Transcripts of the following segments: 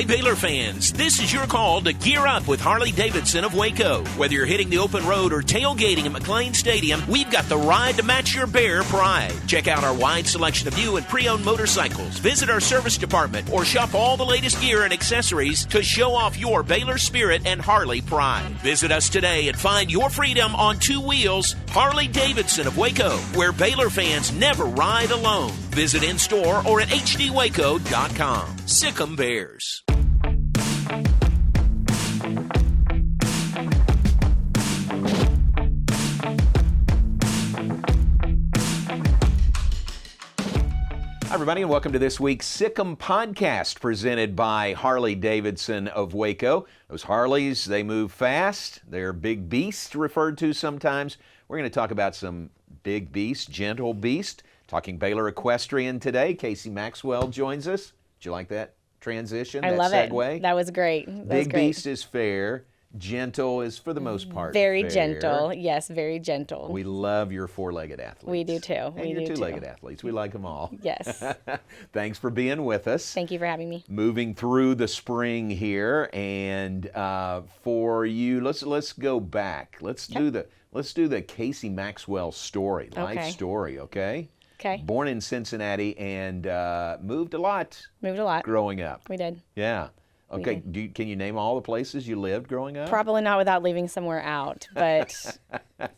Hey Baylor fans, this is your call to gear up with Harley-Davidson of Waco. Whether you're hitting the open road or tailgating at McLean Stadium, we've got the ride to match your Bear pride. Check out our wide selection of new and pre-owned motorcycles, visit our service department, or shop all the latest gear and accessories to show off your Baylor spirit and Harley pride. Visit us today and find your freedom on two wheels. Harley-Davidson of Waco, where Baylor fans never ride alone. Visit in-store or at hdwaco.com. Sic Em Bears. Hi, everybody, and welcome to this week's Sic Em Podcast presented by Harley-Davidson of Waco. Those Harleys, they move fast. They're big beasts referred to sometimes. We're going to talk about some big beast, gentle beast. Talking Baylor Equestrian today. Casie Maxwell joins us. Did you like that transition, I that love segue? It. That was great. Big beast is fair. Gentle is, for the most part, very fair. Gentle. Yes, very gentle. We love your four-legged athletes. We do too. And we your do two-legged too. athletes. We like them all. Yes. Thanks for being with us. Thank you for having me. Moving through the spring here, and for you, let's go back. Let's do the Casie Maxwell story, life story. Okay. Okay. Born in Cincinnati and moved a lot. Moved a lot. Growing up. We did. Yeah. Okay, can you name all the places you lived growing up? Probably not without leaving somewhere out, but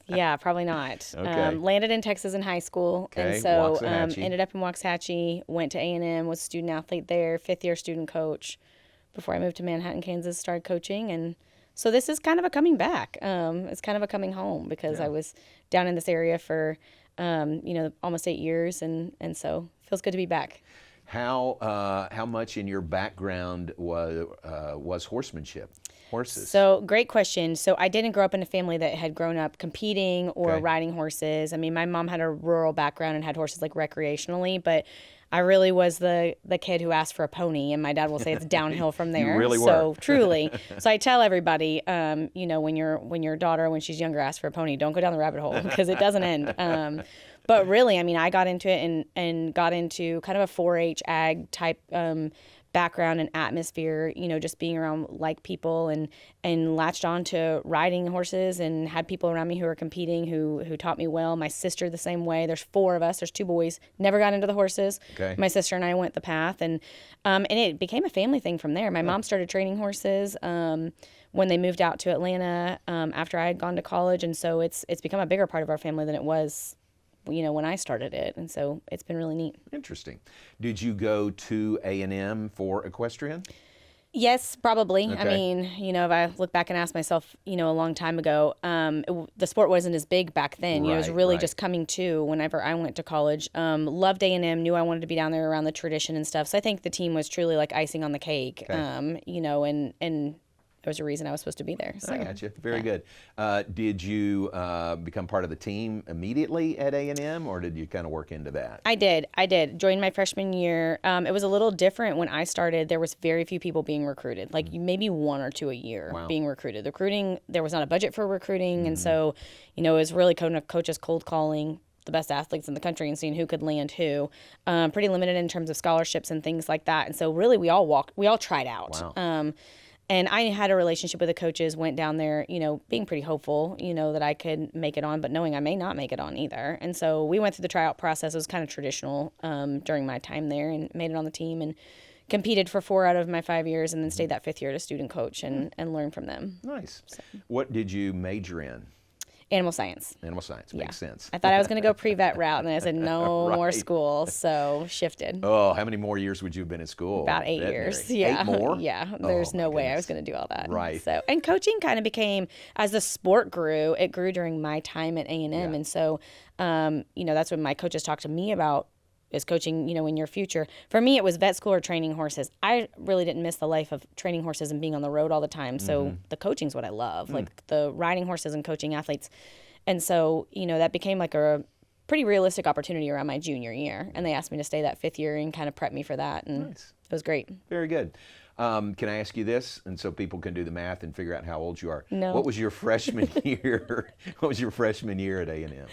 yeah, probably not. Okay. Landed in Texas in high school, Okay, and so Waxahachie. ended up in Waxahachie, went to A&M, was a student athlete there, fifth-year student coach. Before I moved to Manhattan, Kansas, started coaching, and so this is kind of a coming back. It's kind of a coming home because I was down in this area for, almost 8 years, and so it feels good to be back. How much in your background was horsemanship, horses? So great question. So I didn't grow up in a family that had grown up competing or riding horses. I mean, my mom had a rural background and had horses like recreationally, but I really was the kid who asked for a pony, and my dad will say it's downhill from there. You really were. So truly. So I tell everybody, when your daughter, when she's younger, asks for a pony, don't go down the rabbit hole because it doesn't end. But really, I mean, I got into it and got into kind of a 4-H ag type background and atmosphere, just being around like people and latched on to riding horses and had people around me who were competing who taught me well. My sister the same way. There's 4 of us. There's 2 boys. Never got into the horses. Okay. My sister and I went the path, and it became a family thing from there. My mom started training horses when they moved out to Atlanta after I had gone to college, and so it's become a bigger part of our family than it was when I started it, and so it's been really neat. Interesting. Did you go to A&M for equestrian? Yes, probably. Okay. I mean, if I look back and ask myself, a long time ago, the sport wasn't as big back then. It was really just coming to whenever I went to college. Loved A&M, knew I wanted to be down there around the tradition and stuff. So I think the team was truly like icing on the cake, and there was a reason I was supposed to be there. So, I got you. Very good. Did you become part of the team immediately at A&M, or did you kind of work into that? I did. Joined my freshman year. It was a little different when I started. There was very few people being recruited, like maybe 1 or 2 a year being recruited. Recruiting, there was not a budget for recruiting, and so, it was really kind of coaches cold calling the best athletes in the country and seeing who could land who. Pretty limited in terms of scholarships and things like that. And so really we all tried out. Wow. And I had a relationship with the coaches, went down there, being pretty hopeful, that I could make it on, but knowing I may not make it on either. And so we went through the tryout process. It was kind of traditional during my time there, and made it on the team and competed for 4 out of my 5 years, and then stayed that 5th year to student coach and learn from them. Nice. So. What did you major in? Animal science. Animal science. Makes sense. I thought I was going to go pre-vet route, and then I said no more school, so shifted. Oh, how many more years would you have been in school? About 8 years. Yeah. 8 more? Yeah. There's no way I was going to do all that. Right. So, and coaching kind of became, as the sport grew, it grew during my time at A&M. Yeah. And so, that's when my coaches talked to me about is coaching, in your future. For me, it was vet school or training horses. I really didn't miss the life of training horses and being on the road all the time. So the coaching's what I love, like the riding horses and coaching athletes. And so, that became like a pretty realistic opportunity around my junior year. And they asked me to stay that 5th year and kind of prep me for that. And Nice. It was great. Very good. Can I ask you this, and so people can do the math and figure out how old you are? No. What was your freshman year? What was your freshman year at A&M?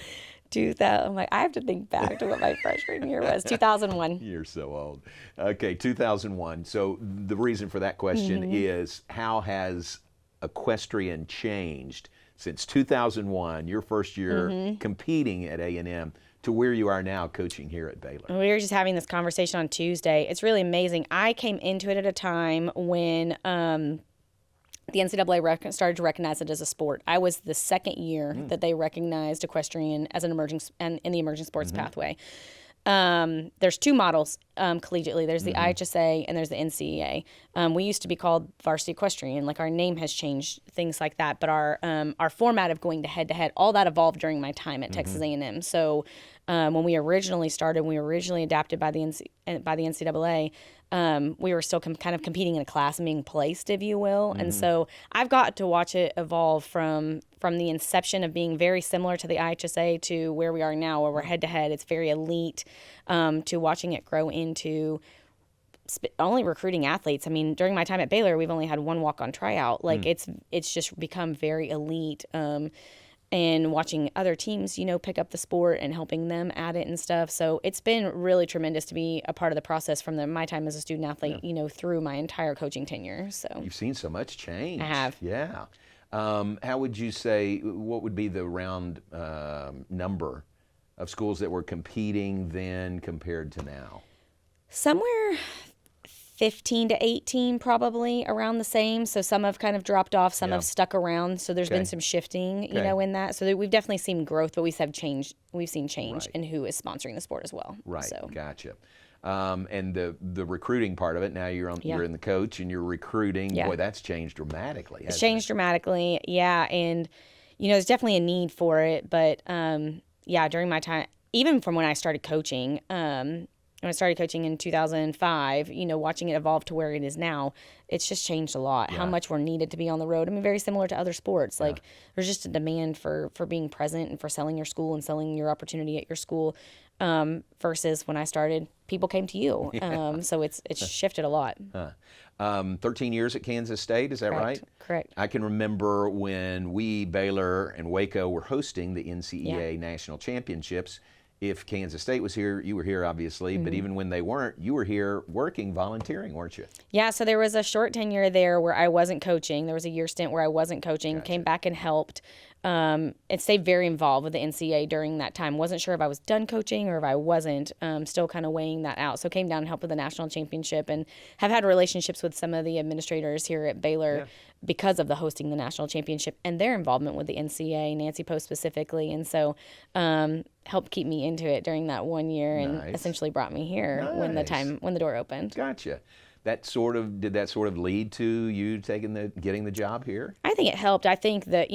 I'm like, I have to think back to what my freshman year was. 2001. You're so old. Okay, 2001. So the reason for that question is, how has equestrian changed since 2001, your first year competing at A&M, to where you are now coaching here at Baylor? We were just having this conversation on Tuesday. It's really amazing. I came into it at a time when the NCAA started to recognize it as a sport. I was the second year that they recognized equestrian as an emerging in the emerging sports pathway. There's two models collegiately. There's the IHSA and there's the NCEA. We used to be called varsity equestrian. Like, our name has changed, things like that. But our format of going to head, all that evolved during my time at Texas A&M. So when we originally started, we were originally adapted by the NCAA. We were still kind of competing in a class and being placed, if you will. And so I've got to watch it evolve from the inception of being very similar to the IHSA to where we are now, where we're head-to-head. It's very elite, to watching it grow into only recruiting athletes. I mean, during my time at Baylor, we've only had one walk-on tryout. Like, it's just become very elite. And watching other teams, pick up the sport and helping them add it and stuff. So it's been really tremendous to be a part of the process from my time as a student athlete, through my entire coaching tenure. So you've seen so much change. I have. Yeah. How would you say, what would be the round number of schools that were competing then compared to now? Somewhere 15 to 18, probably around the same. So some have kind of dropped off, some have stuck around. So there's been some shifting, in that. So we've definitely seen growth, but we've seen change in who is sponsoring the sport as well. Right. So. Gotcha. And the recruiting part of it, now you're in the coach and you're recruiting. Boy, that's changed dramatically. It's changed dramatically. Yeah. And, there's definitely a need for it. But, during my time, even from when I started coaching, when I started coaching in 2005, watching it evolve to where it is now, it's just changed a lot. How much we're needed to be on the road. I mean, very similar to other sports. Like, there's just a demand for being present and for selling your school and selling your opportunity at your school, versus when I started, people came to you. So it's shifted a lot. 13 years at Kansas State, is that right? Correct. I can remember when we, Baylor and Waco, were hosting the NCEA National Championships. If Kansas State was here, you were here, obviously, but even when they weren't, you were here working, volunteering, weren't you? Yeah, so there was a short tenure there where I wasn't coaching. There was a year stint where I wasn't coaching, came back and helped, and stayed very involved with the NCAA during that time. Wasn't sure if I was done coaching or if I wasn't, still kind of weighing that out. So came down and helped with the national championship and have had relationships with some of the administrators here at Baylor because of the hosting the national championship and their involvement with the NCAA, Nancy Post specifically. And so helped keep me into it during that 1 year and essentially brought me here when the door opened. Gotcha. Did that sort of lead to you getting the job here? I think it helped. I think that,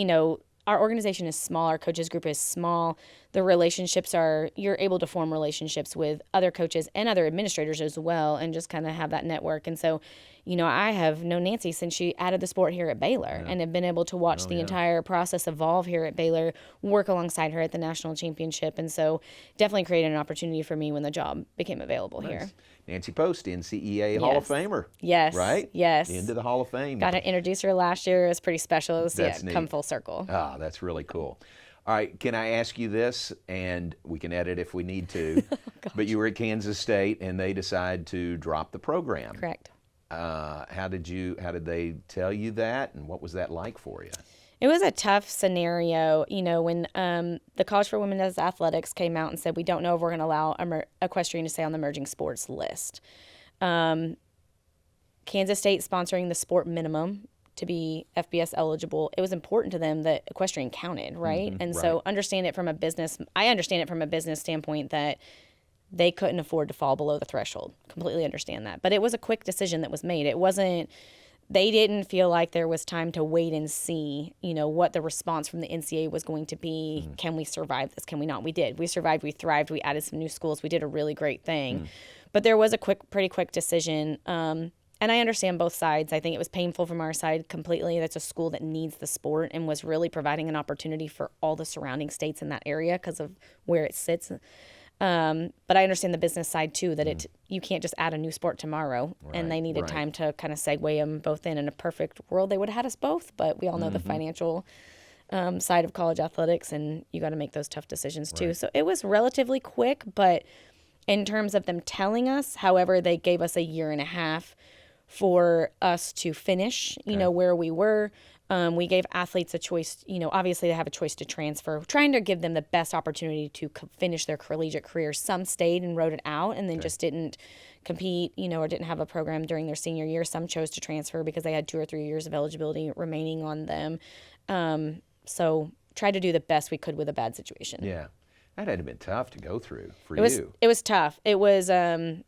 our organization is small, our coaches group is small. The relationships you're able to form relationships with other coaches and other administrators as well, and just kind of have that network. And so, I have known Nancy since she added the sport here at Baylor and have been able to watch the entire process evolve here at Baylor, work alongside her at the national championship. And so definitely created an opportunity for me when the job became available here. Nancy Post, NCEA Hall of Famer. Yes. Right? Yes. Into the Hall of Fame. Got to introduce her last year. It was pretty special to see it come full circle. Ah, that's really cool. All right, can I ask you this, and we can edit if we need to, but you were at Kansas State and they decided to drop the program. Correct. How did they tell you that, and what was that like for you? It was a tough scenario, when the College for Women's Athletics came out and said, we don't know if we're going to allow equestrian to stay on the emerging sports list. Kansas State sponsoring the sport minimum to be FBS eligible, it was important to them that equestrian counted, right? So I understand it from a business standpoint that they couldn't afford to fall below the threshold. Completely understand that. But it was a quick decision that was made. They didn't feel like there was time to wait and see, what the response from the NCAA was going to be. Can we survive this? Can we not? We did. We survived. We thrived. We added some new schools. We did a really great thing. But there was a pretty quick decision. And I understand both sides. I think it was painful from our side completely. That's a school that needs the sport and was really providing an opportunity for all the surrounding states in that area because of where it sits. But I understand the business side too, that you can't just add a new sport tomorrow, and they needed time to kind of segue them both in. In a perfect world, they would have had us both, but we all know the financial side of college athletics, and you got to make those tough decisions too. So it was relatively quick, but in terms of them telling us, however, they gave us a year and a half for us to finish, you know, where we were. We gave athletes a choice, you know, obviously they have a choice to transfer, trying to give them the best opportunity to finish their collegiate career. Some stayed and wrote it out and then just didn't compete, you know, or didn't have a program during their senior year. Some chose to transfer because they had 2 or 3 years of eligibility remaining on them. So tried to do the best we could with a bad situation. Yeah. That had been tough to go through for you. It was tough. It was a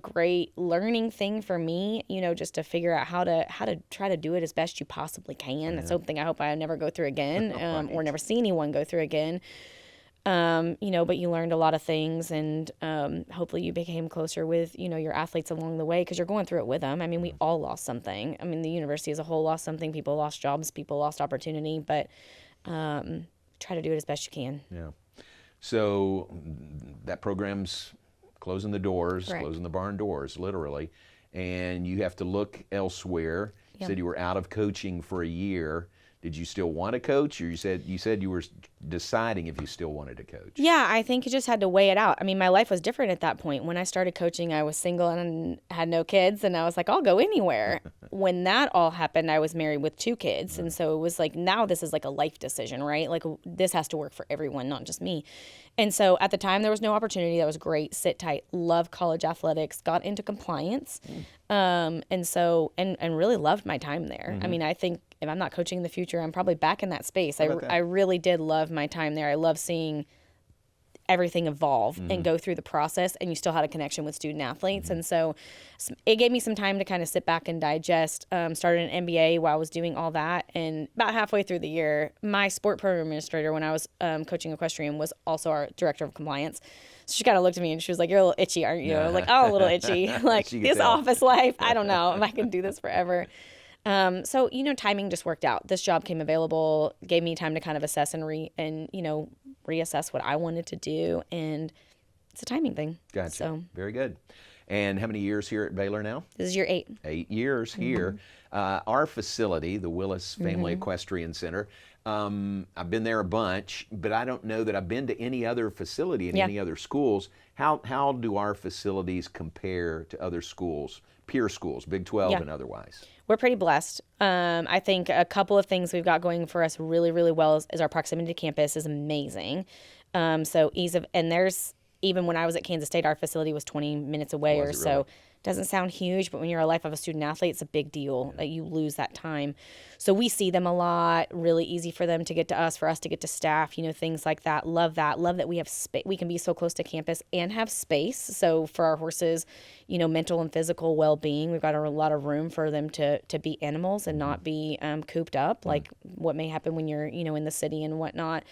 great learning thing for me, you know, just to figure out how to try to do it as best you possibly can. That's something I hope I never go through again, or never see anyone go through again. You know, but you learned a lot of things, and hopefully you became closer with, you know, your athletes along the way, because you're going through it with them. I mean, we all lost something. I mean, the university as a whole lost something. People lost jobs. People lost opportunity. But try to do it as best you can. Yeah. So that program's closing the doors, closing the barn doors, literally, and you have to look elsewhere. You said you were out of coaching for a year. Did you still want to coach, or you said you were deciding if you still wanted to coach? Yeah, I think you just had to weigh it out. I mean, my life was different at that point. When I started coaching, I was single and had no kids, and I was like, I'll go anywhere. When that all happened, I was married with 2 kids, and so it was like, now this is like a life decision, right? Like, this has to work for everyone, not just me. And so at the time, there was no opportunity. That was great. Sit tight. Loved college athletics. Got into compliance. And really loved my time there. I mean, I think if I'm not coaching in the future, I'm probably back in that space. I really did love my time there. I love seeing everything evolve and go through the process, and you still had a connection with student athletes. And so it gave me some time to kind of sit back and digest. Started an MBA while I was doing all that. And about halfway through the year, my sport program administrator, when I was coaching Equestrian, was also our director of compliance. So she kind of looked at me and she was like, "You're a little itchy, aren't you?" I was like, "Oh, a little itchy." Like, this office life, I don't know if I can do this forever. So, you know, timing just worked out. This job came available, gave me time to kind of assess and reassess what I wanted to do. And it's a timing thing. Gotcha. So, very good. And how many years here at Baylor now? This is year 8. 8 years here. Our facility, the Willis Family Equestrian Center, I've been there a bunch, but I don't know that I've been to any other facility in any other schools. How do our facilities compare to other schools, peer schools, Big 12 and otherwise? We're pretty blessed. I think a couple of things we've got going for us really, really well is our proximity to campus is amazing. So ease of, and there's, even when I was at Kansas State, our facility was 20 minutes away or so. Really? Doesn't sound huge, but when you're a life of a student athlete, it's a big deal that you lose that time. So we see them a lot, really easy for them to get to us, for us to get to staff, you know, things like that. Love that. Love that we have space. We can be so close to campus and have space. So for our horses, you know, mental and physical well-being, we've got a lot of room for them to be animals and not be cooped up, like what may happen when you're, you know, in the city and whatnot.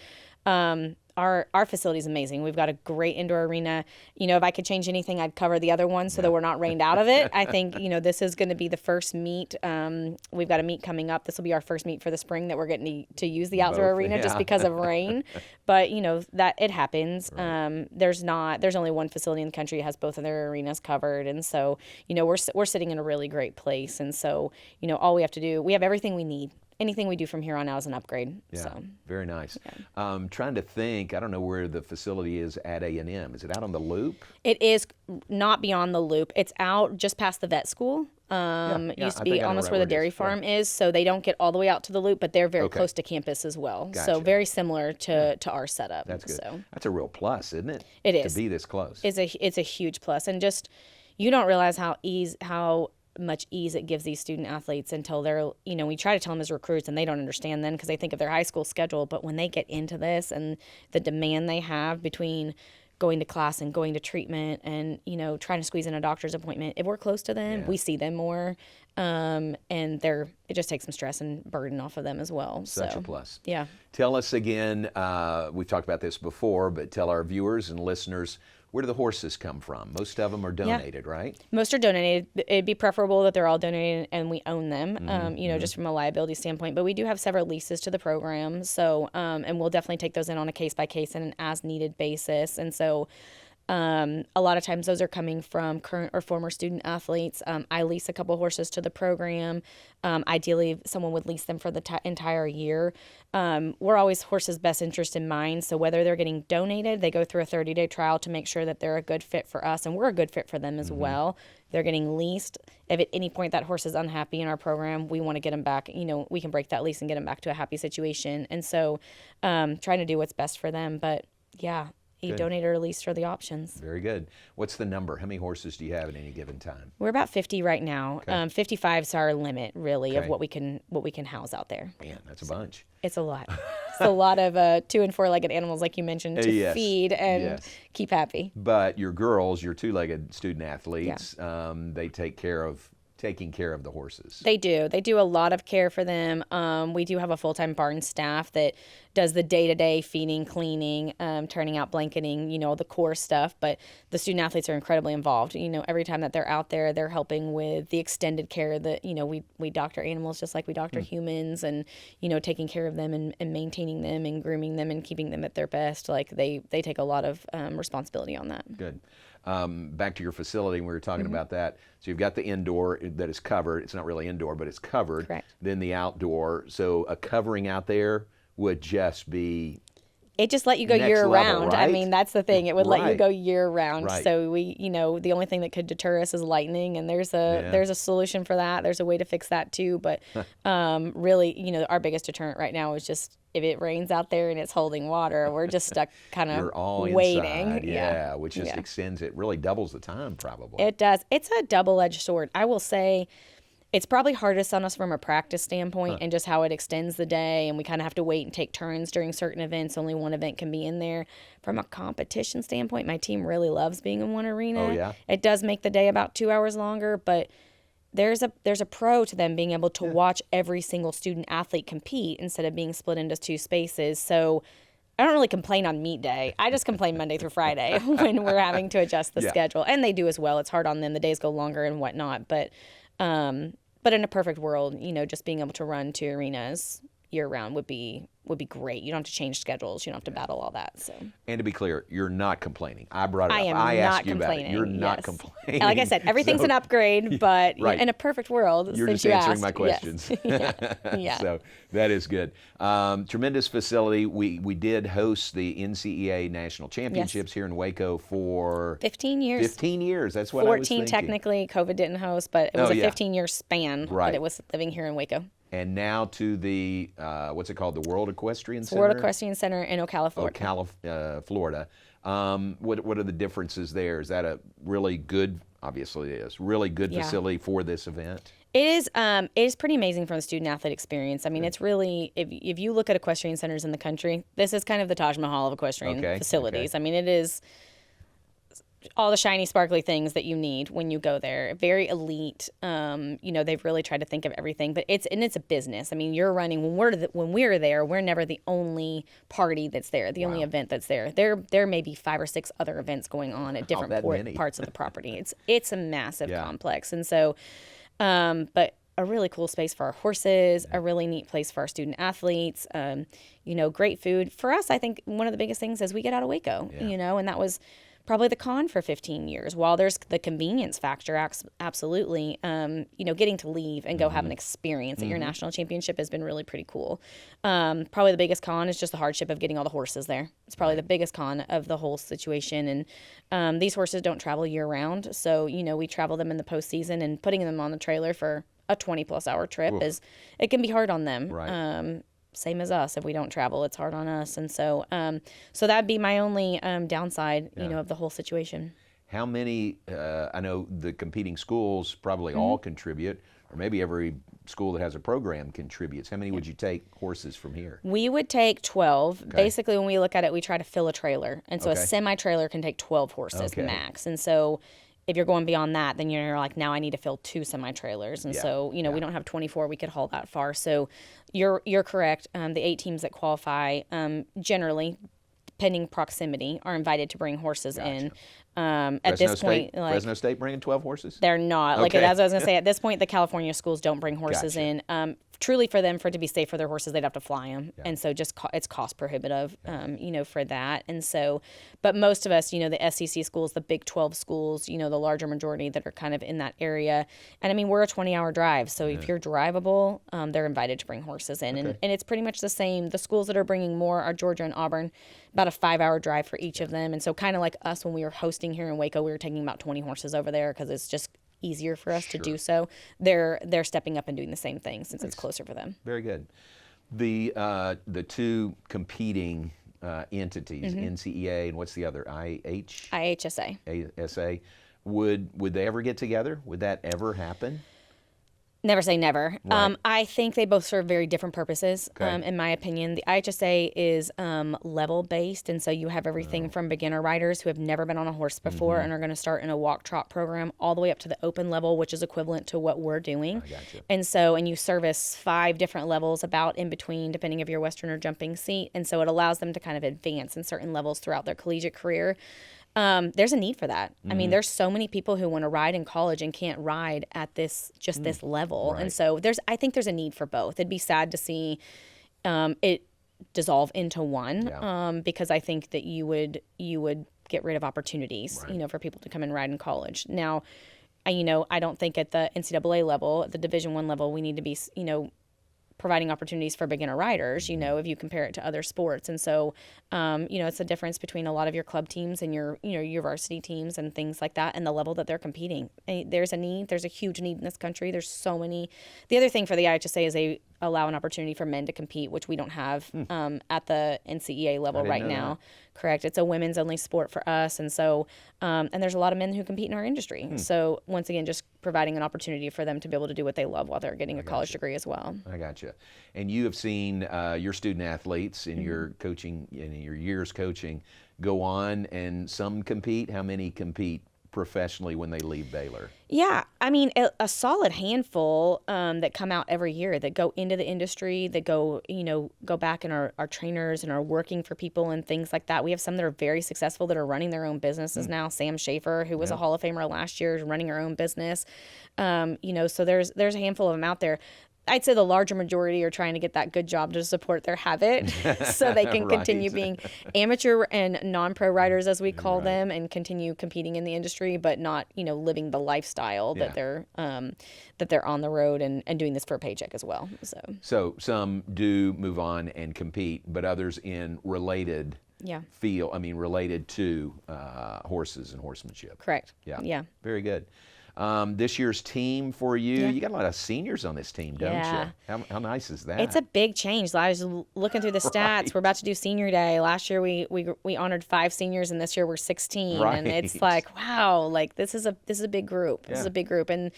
Our facility is amazing. We've got a great indoor arena. You know, if I could change anything, I'd cover the other one so that we're not rained out of it. I think, you know, this is going to be the first meet. We've got a meet coming up. This will be our first meet for the spring that we're getting to use the outdoor arena just because of rain. But, you know, that it happens. Right. There's only one facility in the country that has both of their arenas covered. And so, you know, we're sitting in a really great place. And so, you know, all we have to do, we have everything we need. Anything we do from here on out is an upgrade. Yeah, so. Very nice. Yeah. Trying to think, I don't know where the facility is at A&M. Is it out on the Loop? It is not beyond the Loop. It's out just past the vet school. It used to be almost where the dairy farm is, so they don't get all the way out to the Loop, but they're very close to campus as well. Gotcha. So very similar to our setup. That's good. So. That's a real plus, isn't it? It is. To be this close. It's a huge plus. And just, you don't realize how much ease it gives these student athletes until they're, you know, we try to tell them as recruits and they don't understand then because they think of their high school schedule. But when they get into this and the demand they have between going to class and going to treatment and, you know, trying to squeeze in a doctor's appointment, if we're close to them, we see them more. And it just takes some stress and burden off of them as well. Such a plus. Yeah. Tell us again, we've talked about this before, but tell our viewers and listeners, where do the horses come from? Most of them are donated, right? Most are donated. It'd be preferable that they're all donated and we own them, you know, just from a liability standpoint. But we do have several leases to the program. So, and we'll definitely take those in on a case-by-case and an as-needed basis. And so A lot of times those are coming from current or former student athletes. I lease a couple horses to the program. Ideally, someone would lease them for the entire year. We're always horses' best interest in mind. So whether they're getting donated, they go through a 30-day trial to make sure that they're a good fit for us, and we're a good fit for them as well. They're getting leased. If at any point that horse is unhappy in our program, we want to get them back. We can break that lease and get them back to a happy situation. And so trying to do what's best for them. But yeah, donate or lease are the options. Very good. What's the number? How many horses do you have at any given time? We're about 50 right now. Okay. 55 is our limit, really, of what we can house out there. Man, that's a bunch. It's a lot. It's a lot of 2- and 4-legged animals, like you mentioned, to feed and keep happy. But your girls, your 2-legged student athletes, they take care of taking care of the horses. They do. They do a lot of care for them. We do have a full-time barn staff that does the day-to-day feeding, cleaning, turning out blanketing, the core stuff. But the student athletes are incredibly involved. Every time that they're out there, they're helping with the extended care that, we doctor animals just like we doctor humans, and, taking care of them and maintaining them and grooming them and keeping them at their best. Like they take a lot of responsibility on that. Good. Back to your facility, we were talking about that. So you've got the indoor that is covered. It's not really indoor, but it's covered. Correct. Then the outdoor. So a covering out there would just be... It just let you go year round. Right? I mean, that's the thing. It would let you go year round. Right. So we, the only thing that could deter us is lightning, and there's a solution for that. There's a way to fix that too. But really, our biggest deterrent right now is just if it rains out there and it's holding water, we're just stuck kind of waiting. Inside, yeah, which just extends it, really doubles the time probably. It does. It's a double-edged sword. I will say it's probably hardest on us from a practice standpoint and just how it extends the day, and we kind of have to wait and take turns during certain events. Only one event can be in there. From a competition standpoint, my team really loves being in one arena. Oh, yeah? It does make the day about 2 hours longer, but there's a pro to them being able to watch every single student athlete compete instead of being split into 2 spaces. So I don't really complain on meet day. I just complain Monday through Friday when we're having to adjust the schedule. And they do as well. It's hard on them. The days go longer and whatnot. But in a perfect world, just being able to run 2 arenas year round would be great. You don't have to change schedules. You don't have to battle all that. So. And to be clear, you're not complaining. I brought it up. I asked not you complaining. about it. You're not complaining. Like I said, everything's an upgrade, but in a perfect world, you're since just you answering asked, my questions. Yeah. So that is good. Tremendous facility. We did host the NCEA National Championships here in Waco for 15 years. 15 years. That's what I was thinking. 14 technically. COVID didn't host, but it was a 15-year span that it was living here in Waco. And now to the, what's it called, the World Equestrian Center? World Equestrian Center in Ocala, Florida. Florida. What are the differences there? Is that a really good, obviously it is, really good facility for this event? It is pretty amazing from the student athlete experience. I mean, it's really, if you look at equestrian centers in the country, this is kind of the Taj Mahal of equestrian facilities. Okay. I mean, it is all the shiny, sparkly things that you need when you go there. Very elite. They've really tried to think of everything, but it's a business. I mean, you're running when we're there. We're never the only party that's there. The only event that's there. There may be 5 or 6 other events going on at different parts of the property. It's a massive complex, and so, but a really cool space for our horses. A really neat place for our student athletes. Great food for us. I think one of the biggest things is we get out of Waco. And that was probably the con for 15 years. While there's the convenience factor, absolutely, getting to leave and go have an experience at your national championship has been really pretty cool. Probably the biggest con is just the hardship of getting all the horses there. It's probably the biggest con of the whole situation. And these horses don't travel year round. So, we travel them in the postseason, and putting them on the trailer for a 20+ hour trip it can be hard on them. Right. Same as us. If we don't travel, it's hard on us. And so so that'd be my only downside, of the whole situation. How many, I know the competing schools probably all contribute, or maybe every school that has a program contributes. How many would you take horses from here? We would take 12. Okay. Basically, when we look at it, we try to fill a trailer. And so a semi-trailer can take 12 horses max. And so if you're going beyond that, then you're like, now I need to fill 2 semi-trailers. And so, we don't have 24 we could haul that far. So you're correct. The 8 teams that qualify, generally, pending proximity, are invited to bring horses in. At this point, Fresno State bringing 12 horses? They're not. Like, as I was going to say, at this point, the California schools don't bring horses in. truly for them, for it to be safe for their horses, they'd have to fly them. Yeah. And so just it's cost prohibitive, for that. And so, but most of us, the SEC schools, the Big 12 schools, the larger majority that are kind of in that area. And I mean, we're a 20-hour drive. So if you're drivable, they're invited to bring horses in. And it's pretty much the same. The schools that are bringing more are Georgia and Auburn, about a 5-hour drive for each of them. And so kind of like us when we were hosting here in Waco, we were taking about 20 horses over there because it's just easier for us to do so. They're stepping up and doing the same thing since it's closer for them. Very good. The two competing entities, NCEA and what's the other? IHSA. ASA. Would they ever get together? Would that ever happen? Never say never. Right. I think they both serve very different purposes, in my opinion. The IHSA is level-based, and so you have everything from beginner riders who have never been on a horse before and are going to start in a walk-trot program all the way up to the open level, which is equivalent to what we're doing. I gotcha. And you service 5 different levels about in between, depending if you're Western or jumping seat. And so it allows them to kind of advance in certain levels throughout their collegiate career. There's a need for that. I mean, there's so many people who want to ride in college and can't ride at this level. Right. And so I think there's a need for both. It'd be sad to see it dissolve into one, because I think that you would get rid of opportunities, for people to come and ride in college. Now, I don't think at the NCAA level, at the Division I level, we need to be, providing opportunities for beginner riders, if you compare it to other sports. And so, it's a difference between a lot of your club teams and your varsity teams and things like that, and the level that they're competing. There's a huge need in this country. There's so many. The other thing for the IHSA is they allow an opportunity for men to compete, which we don't have at the NCEA level right now. Correct. It's a women's only sport for us. And so, and there's a lot of men who compete in our industry. So once again, just providing an opportunity for them to be able to do what they love while they're getting a college degree as well. I gotcha. And you have seen your student athletes in your coaching, in your years coaching, go on, and some compete. How many compete professionally when they leave Baylor? Yeah, I mean, a solid handful that come out every year that go into the industry, that go back and are trainers and are working for people and things like that. We have some that are very successful that are running their own businesses now. Sam Schaefer, who was a Hall of Famer last year, is running her own business. So there's a handful of them out there. I'd say the larger majority are trying to get that good job to support their habit so they can continue being amateur and non-pro riders, as we call them, and continue competing in the industry, but not, living the lifestyle that they're on the road and doing this for a paycheck as well. So some do move on and compete, but others in related field, related to horses and horsemanship. Correct. Yeah. Very good. This year's team for you, you got a lot of seniors on this team, don't you? How nice is that? It's a big change. I was looking through the stats. We're about to do senior day. Last year we honored 5 seniors, and this year we're 16. And it's like, wow, this is a big group. This is a big group. And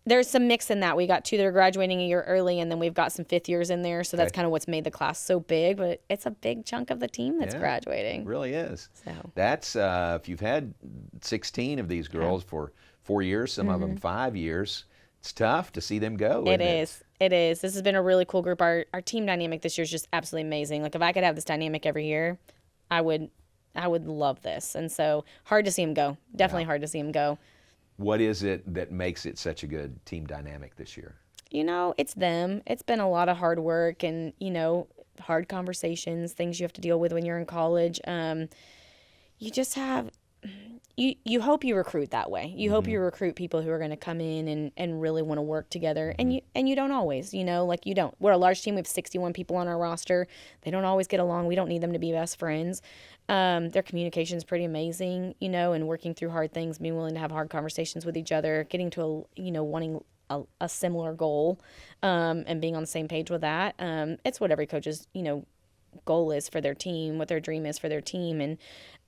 there's some mix in that. We got 2 that are graduating a year early, and then we've got some 5th years in there. So that's kind of what's made the class so big. But it's a big chunk of the team that's graduating. It really is. So that's if you've had 16 of these girls for 4 years, some of them 5 years, it's tough to see them go. It is. This has been a really cool group. Our team dynamic this year is just absolutely amazing. If I could have this dynamic every year, I would love this. And so hard to see them go. Definitely hard to see them go. What is it that makes it such a good team dynamic this year? It's them. It's been a lot of hard work and, hard conversations, things you have to deal with when you're in college. You just have... You hope you recruit that way. You hope you recruit people who are going to come in and really want to work together. And you don't always, you don't. We're a large team. We have 61 people on our roster. They don't always get along. We don't need them to be best friends. Their communication is pretty amazing, and working through hard things, being willing to have hard conversations with each other, getting to wanting a similar goal, and being on the same page with that. It's what every coach's, goal is for their team, what their dream is for their team. And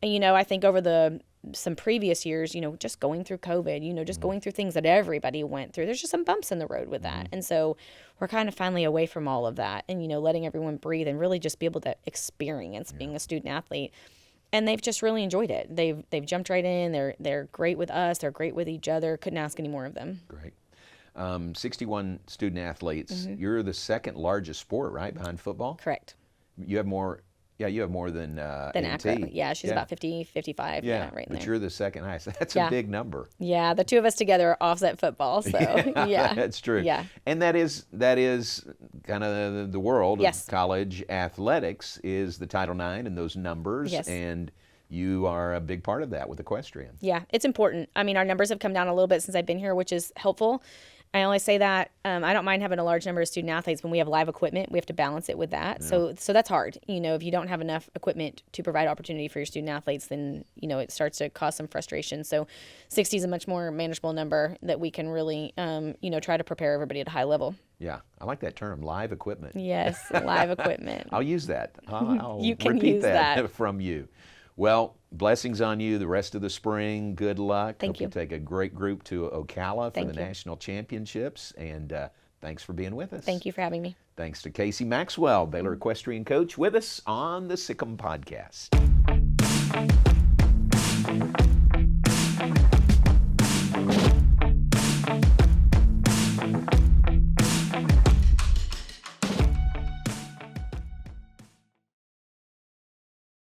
I think over some previous years, just going through COVID, just going through things that everybody went through, there's just some bumps in the road with that. And so we're kind of finally away from all of that and, letting everyone breathe and really just be able to experience being a student athlete. And they've just really enjoyed it. They've jumped right in. They're great with us. They're great with each other. Couldn't ask any more of them. Great. 61 student athletes. You're the second largest sport, right, behind football? Correct. You have more. Yeah, you have more than Accra. Yeah, she's about 50, 55. Yeah, right in but there. you're the second highest. That's a big number. Yeah, the two of us together are offset football. So yeah, that's true. Yeah, and that is kind of the world Yes. of college athletics is the Title IX and those numbers. Yes. And you are a big part of that with Equestrian. Yeah, it's important. I mean, our numbers have come down a little bit since I've been here, which is helpful. I only say that I don't mind having a large number of student athletes. When we have live equipment, we have to balance it with that. So that's hard. If you don't have enough equipment to provide opportunity for your student athletes, then it starts to cause some frustration. So 60 is a much more manageable number that we can really try to prepare everybody at a high level. Yeah, I like that term, live equipment. Yes, live equipment. I'll use that. I'll You can repeat use that that. from you. Well, blessings on you the rest of the spring. Good luck. Thank Hope you. you take a great group to Ocala for Thank the you. national championships. And thanks for being with us. Thank you for having me. Thanks to Casie Maxwell, Baylor Equestrian coach, with us on the Sic Em Podcast.